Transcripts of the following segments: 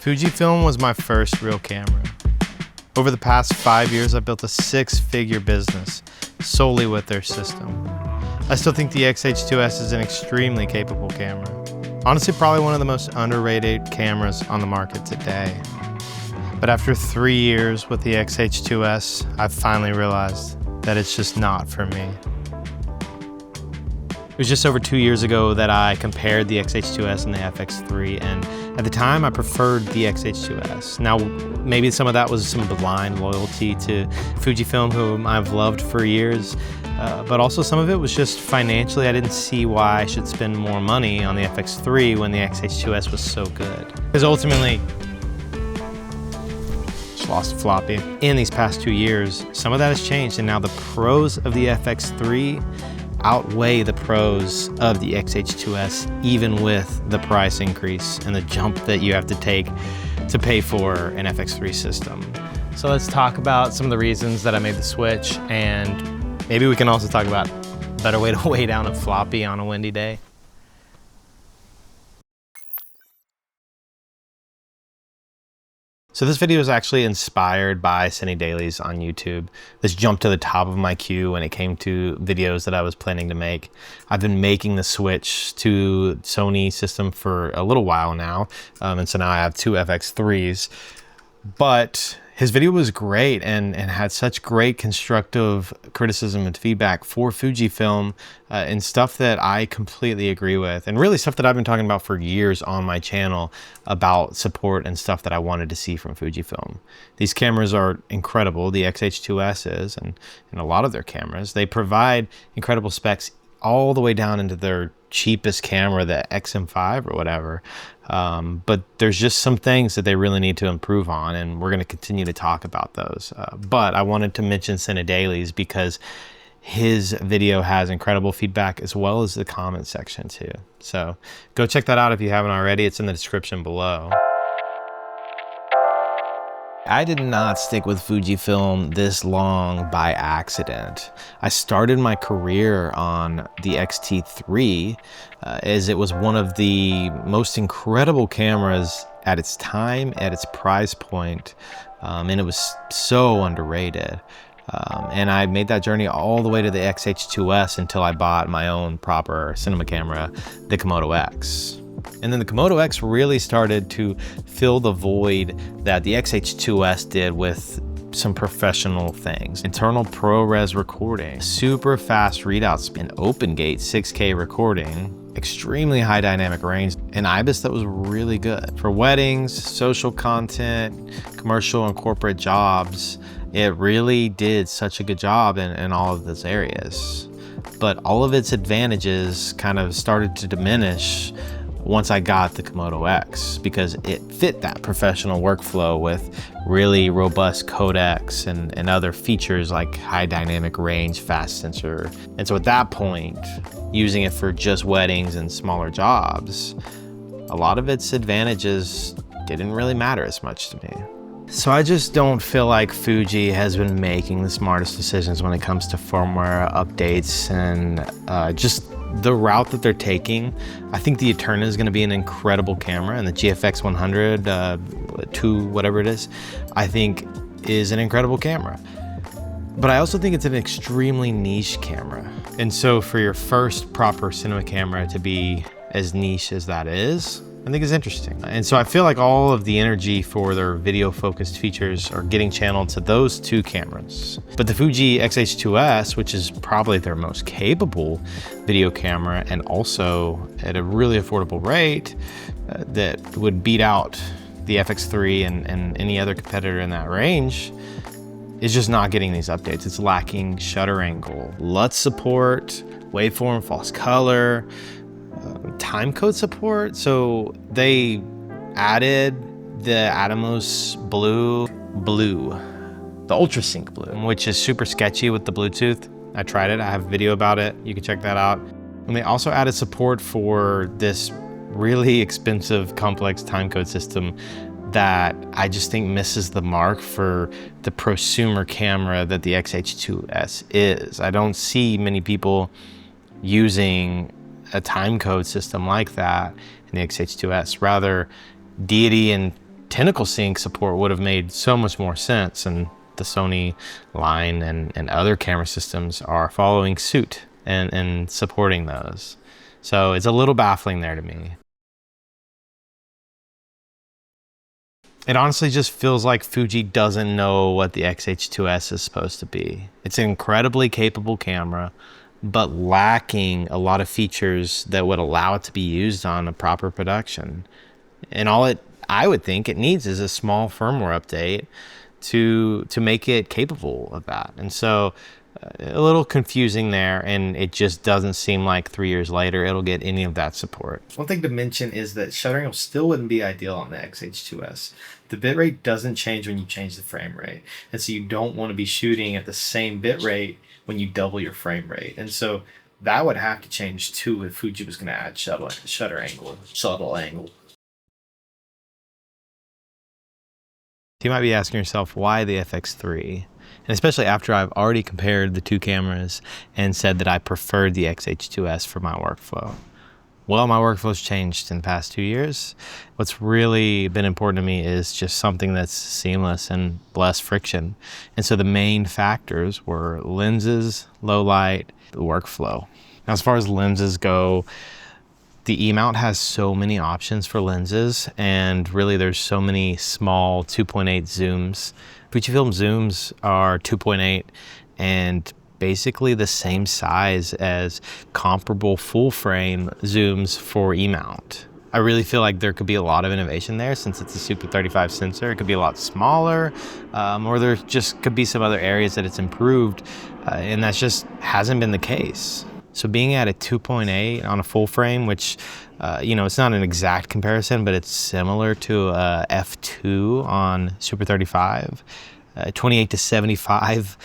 Fujifilm was my first real camera. Over the past 5 years, I've built a 6-figure business solely with their system. I still think the X-H2S is an extremely capable camera. Honestly, probably one of the most underrated cameras on the market today. But after 3 years with the X-H2S, I've finally realized that it's just not for me. It was just over 2 years ago that I compared the X-H2S and the FX3, and at the time I preferred the X-H2S. Now, maybe some of that was some blind loyalty to Fujifilm, whom I've loved for years, but also some of it was just financially. I didn't see why I should spend more money on the FX3 when the X-H2S was so good. Because ultimately, just lost a floppy. In these past 2 years, some of that has changed, and now the pros of the FX3 outweigh the pros of the X-H2S, even with the price increase and the jump that you have to take to pay for an FX3 system. So let's talk about some of the reasons that I made the switch, and maybe we can also talk about a better way to weigh down a floppy on a windy day. So this video is actually inspired by Cine Dailies on YouTube. This jumped to the top of my queue when it came to videos that I was planning to make. I've been making the switch to Sony system for a little while now, and so now I have 2 FX3s. But his video was great and had such great constructive criticism and feedback for Fujifilm and stuff that I completely agree with, and really stuff that I've been talking about for years on my channel about support and stuff that I wanted to see from Fujifilm. These cameras are incredible, the X-H2S is, and a lot of their cameras. They provide incredible specs all the way down into their cheapest camera, the XM5 or whatever. But there's just some things that they really need to improve on, and we're going to continue to talk about those. But I wanted to mention Cine Dailies because his video has incredible feedback as well as the comment section too. So go check that out if you haven't already. It's in the description below. I did not stick with Fujifilm this long by accident. I started my career on the X-T3 as it was one of the most incredible cameras at its time, at its price point, and it was so underrated. And I made that journey all the way to the X-H2S until I bought my own proper cinema camera, the Komodo X. And then the Komodo X really started to fill the void that the X-H2S did with some professional things. Internal ProRes recording, super fast readouts, an open gate 6K recording, extremely high dynamic range, and IBIS that was really good. For weddings, social content, commercial and corporate jobs, it really did such a good job in all of those areas. But all of its advantages kind of started to diminish once I got the Komodo X, because it fit that professional workflow with really robust codecs and other features like high dynamic range, fast sensor. And so at that point, using it for just weddings and smaller jobs, a lot of its advantages didn't really matter as much to me. So I just don't feel like Fuji has been making the smartest decisions when it comes to firmware updates and just the route that they're taking. I think the Eterna is going to be an incredible camera, and the GFX 100 2 whatever it is, I think is an incredible camera. But I also think it's an extremely niche camera. And so for your first proper cinema camera to be as niche as that is, I think is interesting. And so I feel like all of the energy for their video focused features are getting channeled to those 2 cameras. But the Fuji X-H2S, which is probably their most capable video camera and also at a really affordable rate that would beat out the FX3 and any other competitor in that range, is just not getting these updates. It's lacking shutter angle, LUT support, waveform, false color, timecode support. So they added the Atomos blue, the UltraSync blue, which is super sketchy with the Bluetooth. I tried it, I have a video about it, you can check that out. And they also added support for this really expensive, complex timecode system that I just think misses the mark for the prosumer camera that the X-H2S is. I don't see many people using a timecode system like that in the X-H2S. Rather, Deity and tentacle sync support would have made so much more sense, and the Sony line and other camera systems are following suit and supporting those. So it's a little baffling there to me. It honestly just feels like Fuji doesn't know what the X-H2S is supposed to be. It's an incredibly capable camera, but lacking a lot of features that would allow it to be used on a proper production. And I would think it needs is a small firmware update to make it capable of that. And so a little confusing there, and it just doesn't seem like 3 years later it'll get any of that support. One thing to mention is that shuttering still wouldn't be ideal on the X-H2S. The bitrate doesn't change when you change the frame rate, and so you don't want to be shooting at the same bitrate when you double your frame rate. And so that would have to change too if Fuji was going to add shuttle angle. You might be asking yourself, why the FX3? And especially after I've already compared the two cameras and said that I preferred the X-H2S for my workflow. Well, my workflow's changed in the past 2 years. What's really been important to me is just something that's seamless and less friction. And so the main factors were lenses, low light, the workflow. Now, as far as lenses go, the E-mount has so many options for lenses, and really there's so many small 2.8 zooms. Fujifilm zooms are 2.8 and basically the same size as comparable full frame zooms for E-mount. I really feel like there could be a lot of innovation there since it's a Super 35 sensor. It could be a lot smaller, or there just could be some other areas that it's improved, and that just hasn't been the case. So being at a 2.8 on a full frame, which, it's not an exact comparison, but it's similar to a f2 on Super 35, 28 to 75,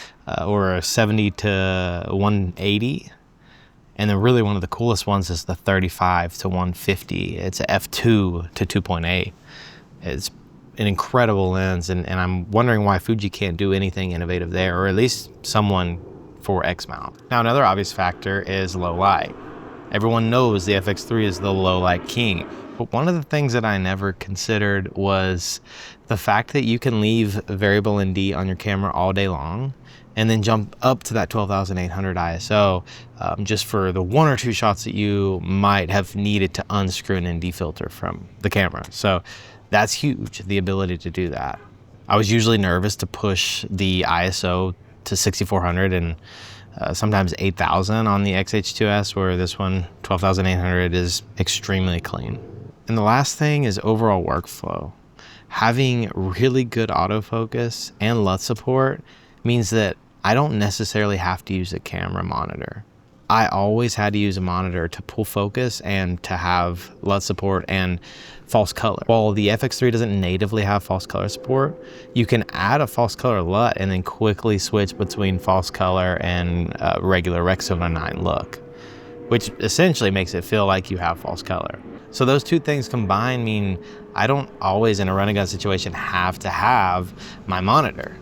or a 70 to 180. And then really one of the coolest ones is the 35 to 150. It's a f2 to 2.8. It's an incredible lens, and I'm wondering why Fuji can't do anything innovative there, or at least someone for X-mount. Now, another obvious factor is low light. Everyone knows the FX3 is the low light king, but one of the things that I never considered was the fact that you can leave variable ND on your camera all day long and then jump up to that 12,800 ISO just for the one or two shots that you might have needed to unscrew an ND filter from the camera. So that's huge, the ability to do that. I was usually nervous to push the ISO to 6400 and sometimes 8000 on the X-H2S, where this one 12,800 is extremely clean. And the last thing is overall workflow. Having really good autofocus and LUT support means that I don't necessarily have to use a camera monitor. I always had to use a monitor to pull focus and to have LUT support and false color. While the FX3 doesn't natively have false color support, you can add a false color LUT and then quickly switch between false color and regular Rec. 709 look, which essentially makes it feel like you have false color. So those two things combined mean I don't always in a run and gun situation have to have my monitor,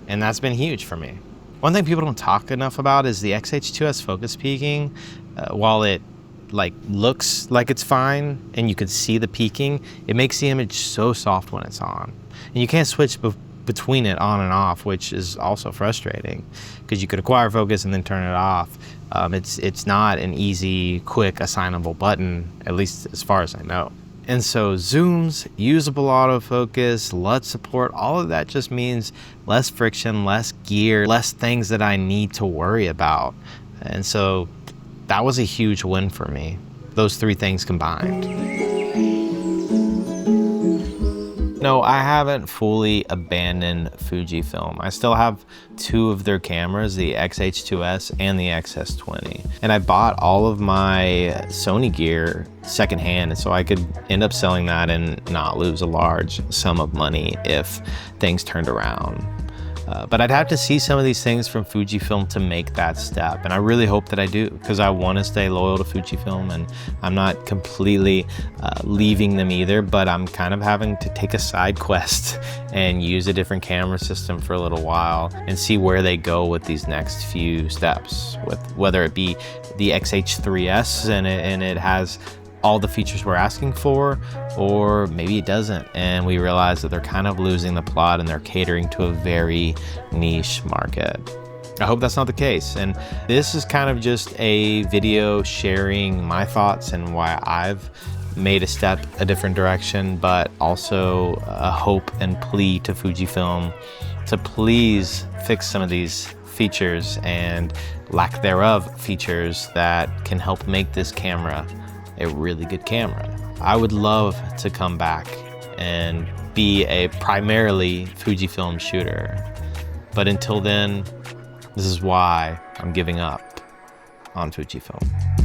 and that's been huge for me. One thing people don't talk enough about is the X-H2S focus peaking. While it looks like it's fine and you can see the peaking, it makes the image so soft when it's on. And you can't switch between it on and off, which is also frustrating because you could acquire focus and then turn it off. It's not an easy, quick assignable button, at least as far as I know. And so zooms, usable autofocus, LUT support, all of that just means less friction, less gear, less things that I need to worry about. And so that was a huge win for me, those three things combined. No, I haven't fully abandoned Fujifilm. I still have two of their cameras, the X-H2S and the XS20. And I bought all of my Sony gear secondhand, so I could end up selling that and not lose a large sum of money if things turned around. But I'd have to see some of these things from Fujifilm to make that step. And I really hope that I do, because I want to stay loyal to Fujifilm, and I'm not completely leaving them either, but I'm kind of having to take a side quest and use a different camera system for a little while and see where they go with these next few steps, with whether it be the XH3S and it has all the features we're asking for, or maybe it doesn't, and we realize that they're kind of losing the plot and they're catering to a very niche market. I hope that's not the case, and this is kind of just a video sharing my thoughts and why I've made a step a different direction, but also a hope and plea to Fujifilm to please fix some of these features and lack thereof features that can help make this camera a really good camera. I would love to come back and be a primarily Fujifilm shooter, but until then, this is why I'm giving up on Fujifilm.